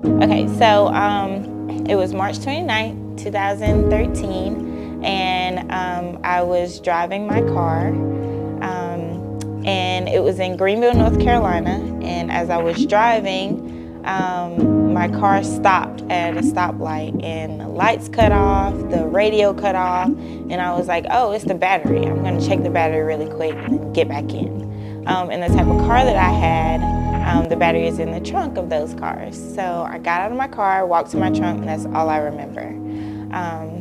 Okay, so it was March 29th, 2013, and I was driving my car, and it was in Greenville, North Carolina, and as I was driving, my car stopped at a stoplight, and the lights cut off, the radio cut off, and I was like, oh, it's the battery. I'm gonna check the battery really quick and then get back in. And the type of car that I had, the battery is in the trunk of those cars. So I got out of my car, walked to my trunk, and that's all I remember.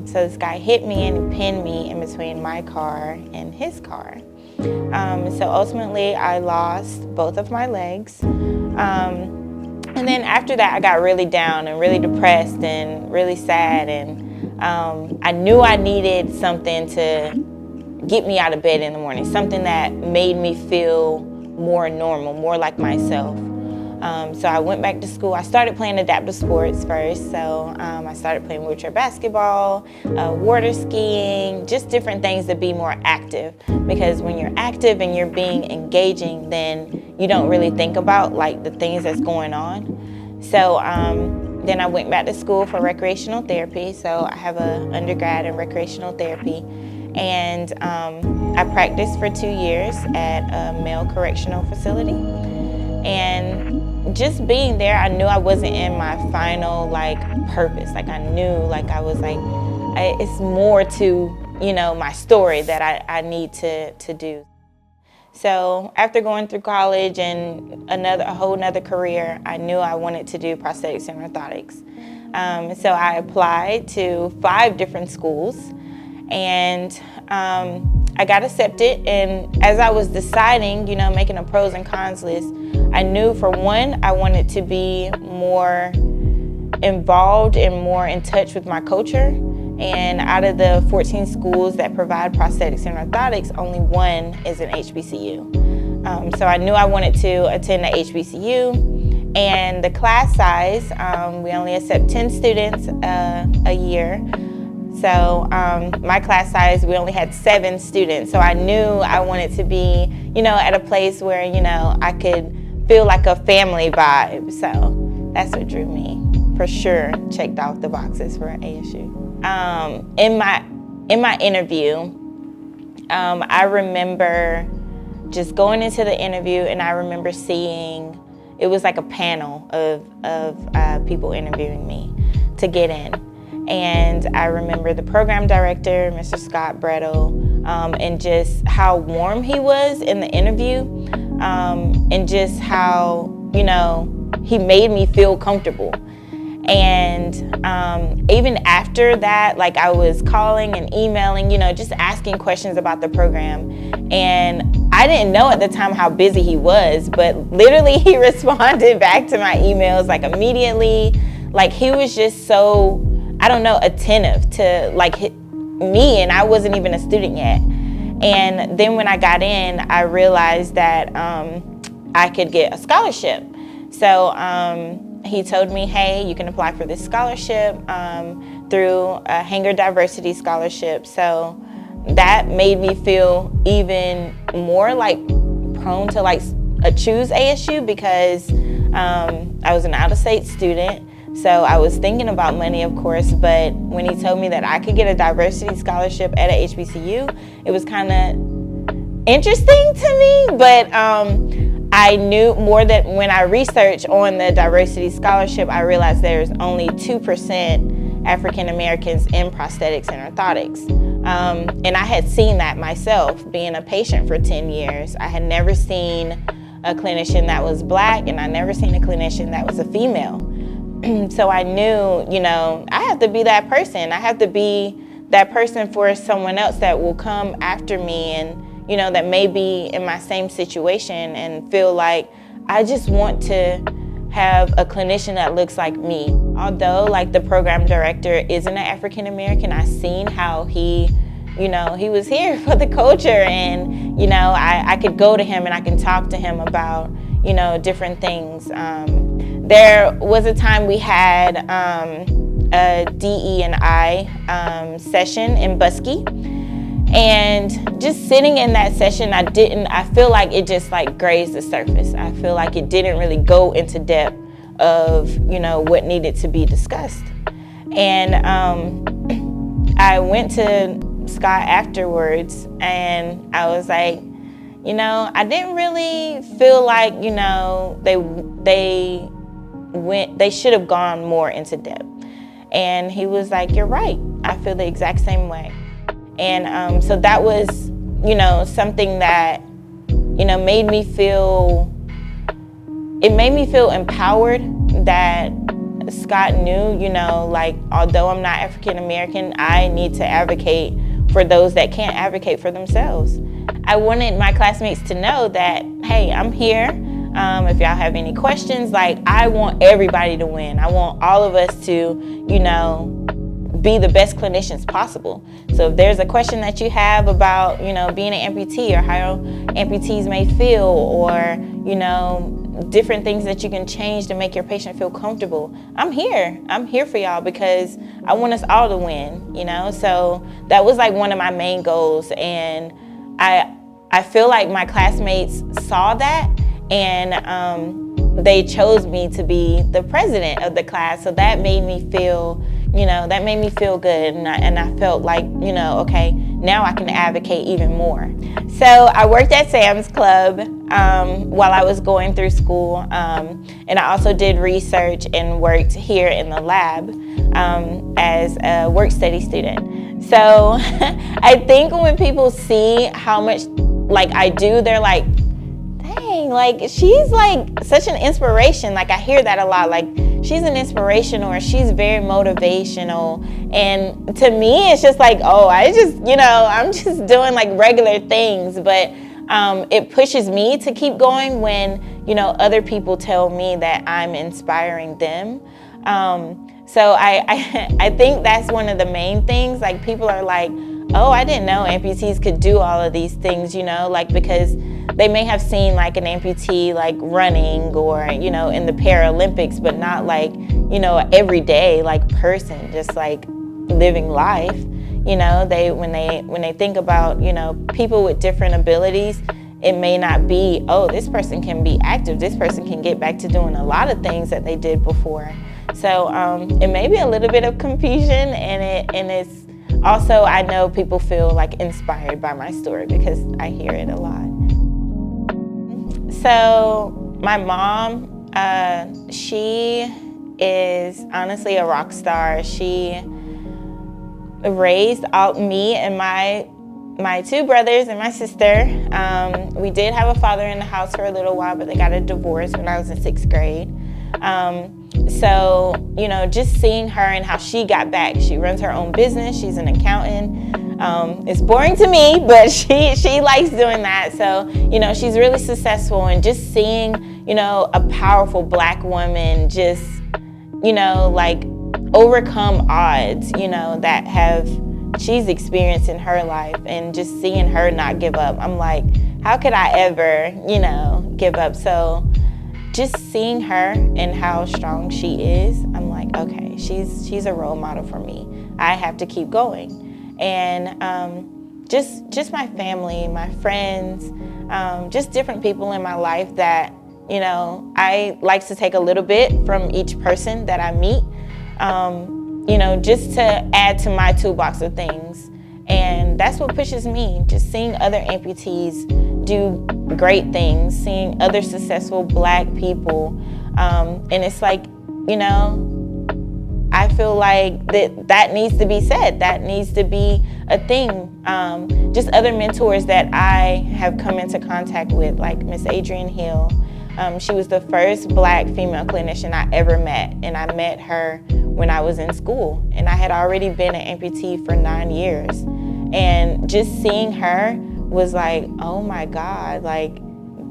So this guy hit me and he pinned me in between my car and his car. So ultimately I lost both of my legs. And then after that I got really down and really depressed and really sad, and I knew I needed something to get me out of bed in the morning, something that made me feel more normal, more like myself. So I went back to school. I started playing adaptive sports first. So I started playing wheelchair basketball, water skiing, just different things to be more active. Because when you're active and you're being engaging, then you don't really think about like the things that's going on. So then I went back to school for recreational therapy. So I have an undergrad in recreational therapy. And I practiced for 2 years at a male correctional facility. And just being there, I knew I wasn't in my final like purpose. Like I knew, like I was like, it's more to, you know, my story that I need to do. So after going through college and a whole nother career, I knew I wanted to do prosthetics and orthotics. So I applied to 5 different schools, and I got accepted. And as I was deciding, you know, making a pros and cons list, I knew for one, I wanted to be more involved and more in touch with my culture. And out of the 14 schools that provide prosthetics and orthotics, only one is an HBCU. So I knew I wanted to attend the HBCU. And the class size, we only accept 10 students a year. So my class size, we only had 7 students. So I knew I wanted to be, you know, at a place where, you know, I could feel like a family vibe. So that's what drew me, for sure. Checked off the boxes for ASU. In my interview, I remember just going into the interview, and I remember seeing, it was like a panel of people interviewing me to get in. And I remember the program director, Mr. Scott Brettle, and just how warm he was in the interview, and just how, you know, he made me feel comfortable. And even after that, like I was calling and emailing, you know, just asking questions about the program. And I didn't know at the time how busy he was, but literally he responded back to my emails like immediately. Like he was just so, I don't know, attentive to like me, and I wasn't even a student yet. And then when I got in, I realized that I could get a scholarship. So he told me, hey, you can apply for this scholarship through a Hanger Diversity Scholarship. So that made me feel even more like prone to like choose ASU, because I was an out-of-state student. So I was thinking about money, of course, but when he told me that I could get a diversity scholarship at a HBCU, it was kind of interesting to me, but I knew more that when I researched on the diversity scholarship, I realized there's only 2% African Americans in prosthetics and orthotics. And I had seen that myself, being a patient for 10 years. I had never seen a clinician that was Black, and I never seen a clinician that was a female. So I knew, you know, I have to be that person. I have to be that person for someone else that will come after me, and, you know, that may be in my same situation and feel like I just want to have a clinician that looks like me. Although like the program director isn't an African American, I seen how he, you know, he was here for the culture, and, you know, I could go to him and I can talk to him about, you know, different things. There was a time we had a DE&I session in Buskey, and just sitting in that session, I feel like it just like grazed the surface. I feel like it didn't really go into depth of, what needed to be discussed. And I went to Scott afterwards, and I was like, I didn't really feel like, they should have gone more into depth. And he was like, you're right. I feel the exact same way. And so that was, something that, made me feel empowered, that Scott knew, like, although I'm not African American, I need to advocate for those that can't advocate for themselves. I wanted my classmates to know that, hey, I'm here. If y'all have any questions, like, I want everybody to win. I want all of us to, be the best clinicians possible. So if there's a question that you have about, being an amputee, or how amputees may feel, or, different things that you can change to make your patient feel comfortable, I'm here for y'all, because I want us all to win, So that was like one of my main goals. And I feel like my classmates saw that, and they chose me to be the president of the class. So that made me feel, good. And I felt like, okay, now I can advocate even more. So I worked at Sam's Club while I was going through school. And I also did research and worked here in the lab as a work study student. So I think when people see how much like I do, they're like, dang, like, she's like such an inspiration. Like, I hear that a lot, like, she's an inspiration, or she's very motivational. And to me, it's just like, oh, I'm just doing like regular things. But it pushes me to keep going when, other people tell me that I'm inspiring them. So I think that's one of the main things. Like, people are like, oh, I didn't know amputees could do all of these things, like, because they may have seen like an amputee like running, or, in the Paralympics, but not like, everyday like person, just like living life. They when they think about, people with different abilities, it may not be, oh, this person can be active, this person can get back to doing a lot of things that they did before. So it may be a little bit of confusion, and it's also, I know people feel like inspired by my story because I hear it a lot. So my mom, she is honestly a rock star. She raised me and my two brothers and my sister. We did have a father in the house for a little while, but they got a divorce when I was in 6th grade. So, just seeing her and how she got back. She runs her own business. She's an accountant. It's boring to me, but she likes doing that. So, she's really successful, and just seeing, a powerful Black woman just, like overcome odds, that she's experienced in her life, and just seeing her not give up. I'm like, how could I ever, give up? So just seeing her and how strong she is, I'm like, okay, she's a role model for me. I have to keep going. And just my family, my friends, just different people in my life that, I like to take a little bit from each person that I meet, just to add to my toolbox of things. And that's what pushes me, just seeing other amputees do great things, seeing other successful Black people. And it's like, I feel like that needs to be said. That needs to be a thing. Just other mentors that I have come into contact with, like Miss Adrienne Hill. She was the first Black female clinician I ever met, and I met her when I was in school, and I had already been an amputee for 9 years. And just seeing her was like, oh my God, like,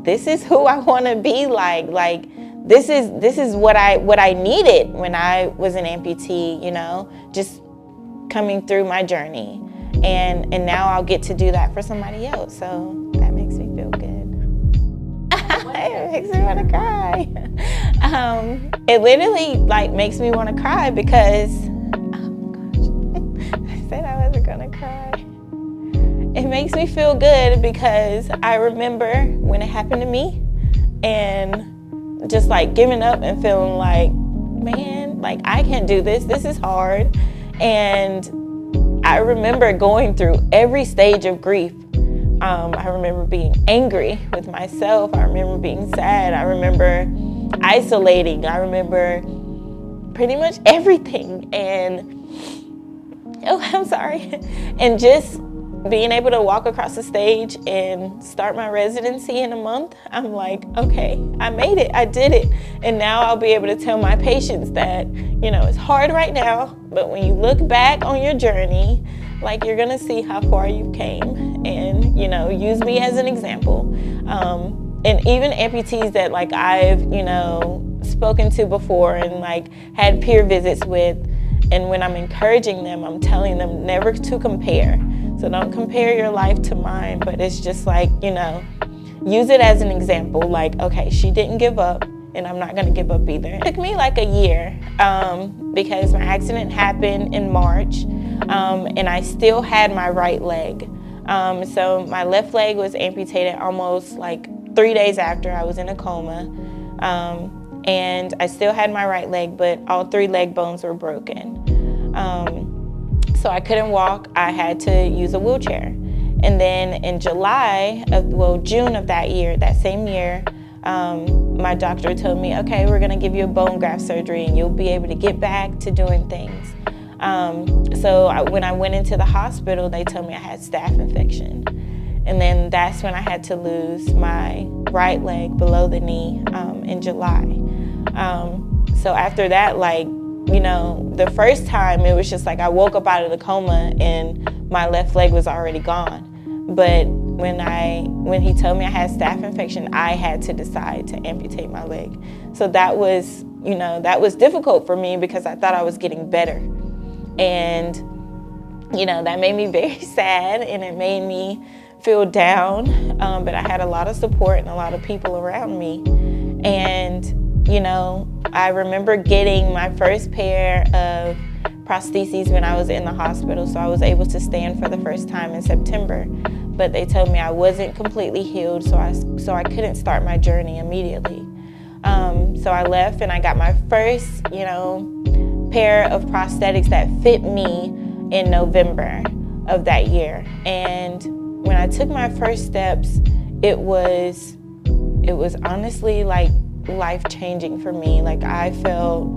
this is who I want to be like. Like, this is what I needed when I was an amputee, just coming through my journey. And now I'll get to do that for somebody else. So that makes me feel good. It makes me want to cry. It literally like makes me want to cry because, oh gosh, I said I wasn't gonna cry. It makes me feel good because I remember when it happened to me, and just like giving up and feeling like, man, like I can't do this. This is hard. And I remember going through every stage of grief. I remember being angry with myself. I remember being sad. I remember isolating. I remember pretty much everything. And, oh, I'm sorry. And just being able to walk across the stage and start my residency in a month, I'm like, okay, I made it, I did it. And now I'll be able to tell my patients that, it's hard right now, but when you look back on your journey, like you're gonna see how far you came, and, use me as an example. And even amputees that like I've, spoken to before and like had peer visits with, and when I'm encouraging them, I'm telling them never to compare. So don't compare your life to mine, but it's just like, use it as an example. Like, okay, she didn't give up, and I'm not gonna give up either. It took me like a year because my accident happened in March, and I still had my right leg. So my left leg was amputated almost like 3 days after I was in a coma. And I still had my right leg, but all 3 leg bones were broken. So I couldn't walk. I had to use a wheelchair. And then in June of that same year, my doctor told me, okay, we're gonna give you a bone graft surgery and you'll be able to get back to doing things. When I went into the hospital, they told me I had staph infection. And then that's when I had to lose my right leg below the knee in July. So after that, the first time it was just like I woke up out of the coma and my left leg was already gone. But when he told me I had staph infection, I had to decide to amputate my leg. So that was difficult for me because I thought I was getting better. And, that made me very sad, and it made me feel down. But I had a lot of support and a lot of people around me. And, I remember getting my first pair of prostheses when I was in the hospital, so I was able to stand for the first time in September. But they told me I wasn't completely healed, so I couldn't start my journey immediately. So I left and I got my first, pair of prosthetics that fit me in November of that year. And when I took my first steps, it was honestly like life-changing for me. Like I felt,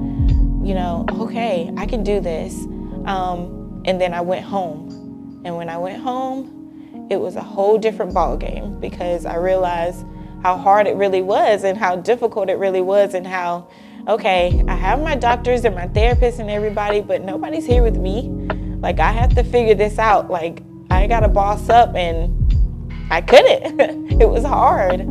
okay, I can do this. And then I went home. And when I went home, it was a whole different ballgame because I realized how hard it really was and how difficult it really was, and how, okay, I have my doctors and my therapists and everybody, but nobody's here with me. Like I have to figure this out. Like I got to boss up, and I couldn't. It was hard.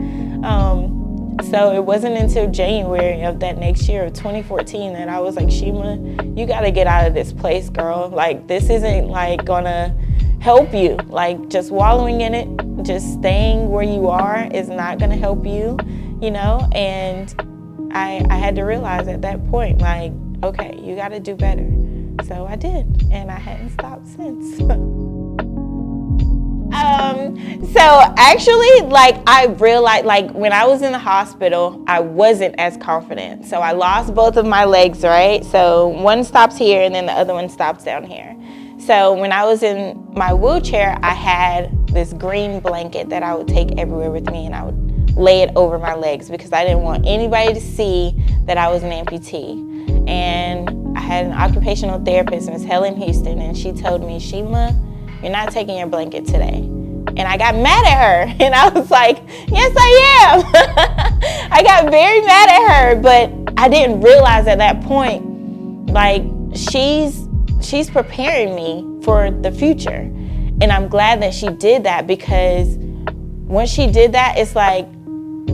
So it wasn't until January of that next year of 2014 that I was like, Shima, you got to get out of this place, girl. Like this isn't like gonna help you. Like just wallowing in it, just staying where you are is not gonna help you, and I had to realize at that point, like, okay, you got to do better. So I did, and I hadn't stopped since. So actually, like I realized, like when I was in the hospital, I wasn't as confident. So I lost both of my legs, right? So one stops here and then the other one stops down here. So when I was in my wheelchair, I had this green blanket that I would take everywhere with me, and I would lay it over my legs because I didn't want anybody to see that I was an amputee. And I had an occupational therapist, Ms. Helen Houston, and she told me, Shima, you're not taking your blanket today. And I got mad at her, and I was like, yes, I am. I got very mad at her, but I didn't realize at that point, like, she's preparing me for the future. And I'm glad that she did that, because once she did that, it's like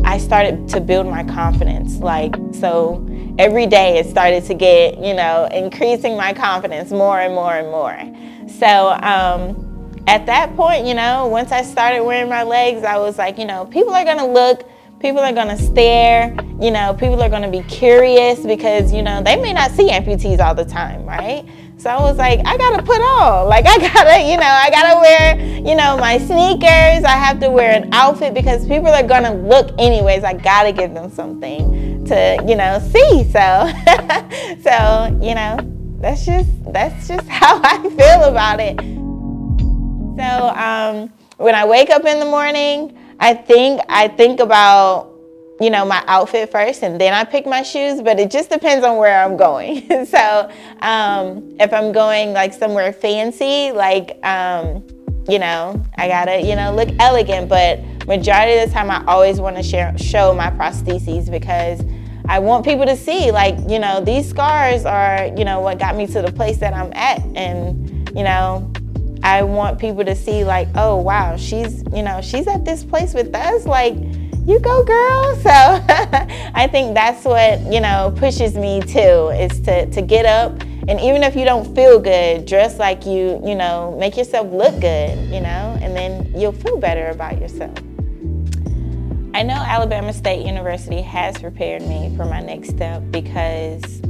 I started to build my confidence. Like, so every day it started to get, increasing my confidence more and more and more. So at that point, once I started wearing my legs, I was like, people are gonna look, people are gonna stare, people are gonna be curious because, they may not see amputees all the time, right? So I was like, I gotta put on, like I gotta wear, my sneakers. I have to wear an outfit because people are gonna look anyways. I gotta give them something to, see. So, that's just how I feel about it. So when I wake up in the morning, I think about my outfit first, and then I pick my shoes, but it just depends on where I'm going. So if I'm going like somewhere fancy, like, I gotta, look elegant, but majority of the time I always want to show my prostheses because I want people to see, like, these scars are, what got me to the place that I'm at. And, I want people to see, like, oh, wow, she's at this place with us. Like, you go, girl. So I think that's what, pushes me too, is to get up. And even if you don't feel good, dress like you make yourself look good, and then you'll feel better about yourself. I know Alabama State University has prepared me for my next step because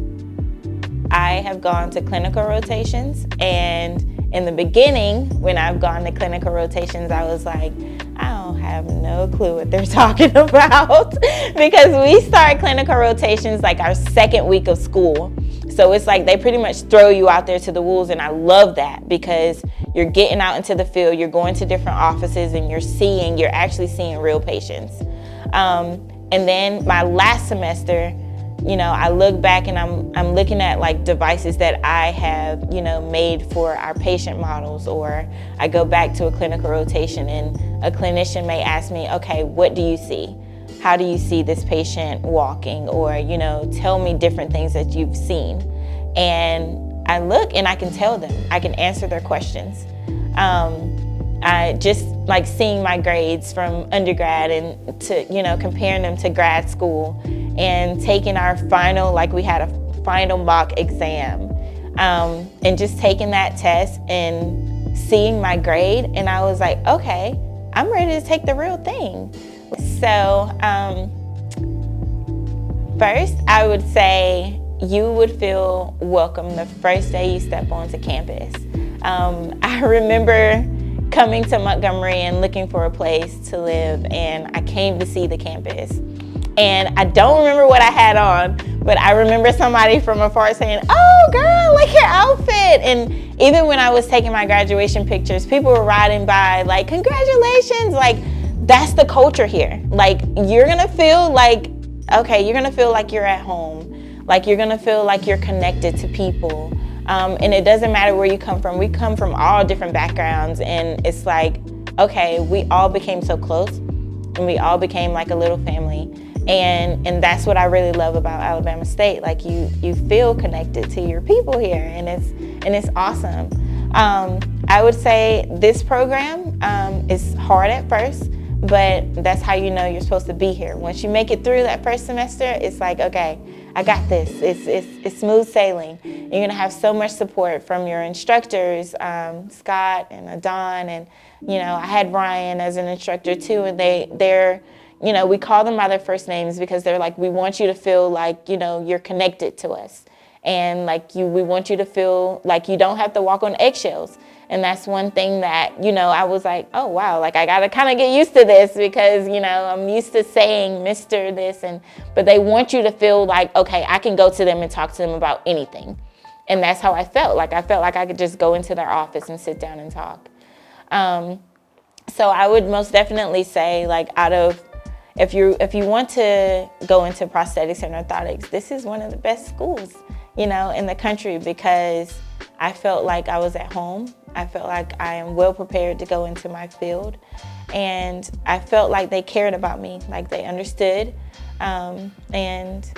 I have gone to clinical rotations, and in the beginning, when I've gone to clinical rotations, I was like, I don't have no clue what they're talking about because we start clinical rotations like our second week of school. So it's like they pretty much throw you out there to the wolves, and I love that because you're getting out into the field, you're going to different offices, and you're actually seeing real patients. And then my last semester, I look back and I'm looking at like devices that I have, made for our patient models, or I go back to a clinical rotation and a clinician may ask me, okay, what do you see? How do you see this patient walking? Or, tell me different things that you've seen. And I look and I can tell them, I can answer their questions. I just like seeing my grades from undergrad and to, comparing them to grad school and taking our final, like we had a final mock exam, and just taking that test and seeing my grade. And I was like, okay, I'm ready to take the real thing. So first, I would say you would feel welcome the first day you step onto campus. I remember coming to Montgomery and looking for a place to live, and I came to see the campus. And I don't remember what I had on, but I remember somebody from afar saying, oh girl, look your outfit. And even when I was taking my graduation pictures, people were riding by like, congratulations. Like, that's the culture here. Like, you're gonna feel like, okay, you're gonna feel like you're at home. Like, you're gonna feel like you're connected to people. And it doesn't matter where you come from. We come from all different backgrounds, and it's like, okay, we all became so close, and we all became like a little family. And that's what I really love about Alabama State. Like, you feel connected to your people here, and it's awesome. I would say this program is hard at first, but that's how you know you're supposed to be here. Once you make it through that first semester, it's like, okay, I got this. It's smooth sailing. You're gonna have so much support from your instructors, Scott and Adon, and I had Ryan as an instructor too, and they're we call them by their first names because they're like, we want you to feel like you're connected to us, and like we want you to feel like you don't have to walk on eggshells. And that's one thing that, I was like, oh, wow, like I got to kind of get used to this because, I'm used to saying Mr. this, but they want you to feel like, okay, I can go to them and talk to them about anything. And that's how I felt. Like, I felt like I could just go into their office and sit down and talk. So I would most definitely say, like, if you want to go into prosthetics and orthotics, this is one of the best schools, in the country, because I felt like I was at home. I felt like I am well prepared to go into my field, and I felt like they cared about me, like they understood, and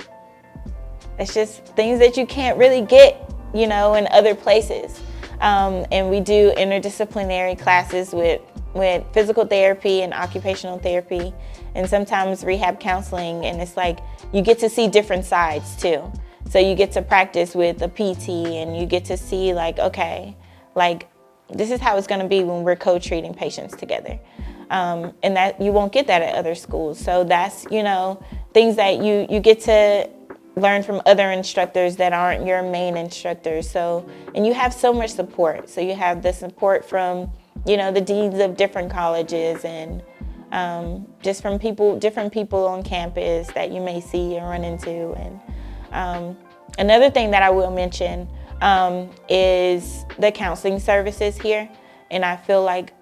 it's just things that you can't really get, in other places. And we do interdisciplinary classes with physical therapy and occupational therapy, and sometimes rehab counseling, and it's like you get to see different sides too. So you get to practice with a PT, and you get to see like, okay, like this is how it's going to be when we're co-treating patients together. And that you won't get that at other schools. So that's, things that you get to learn from other instructors that aren't your main instructors. So, and you have so much support. So you have the support from, the deans of different colleges and just from different people on campus that you may see and run into. And another thing that I will mention is the counseling services here. And I feel like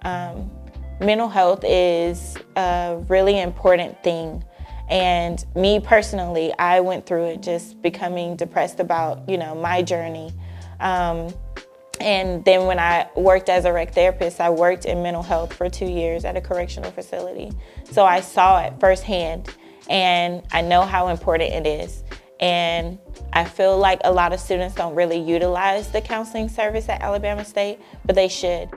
mental health is a really important thing. And me personally, I went through it just becoming depressed about, my journey. And then when I worked as a rec therapist, I worked in mental health for 2 years at a correctional facility. So I saw it firsthand, and I know how important it is. And I feel like a lot of students don't really utilize the counseling service at Alabama State, but they should.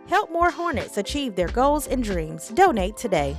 Help more Hornets achieve their goals and dreams. Donate today.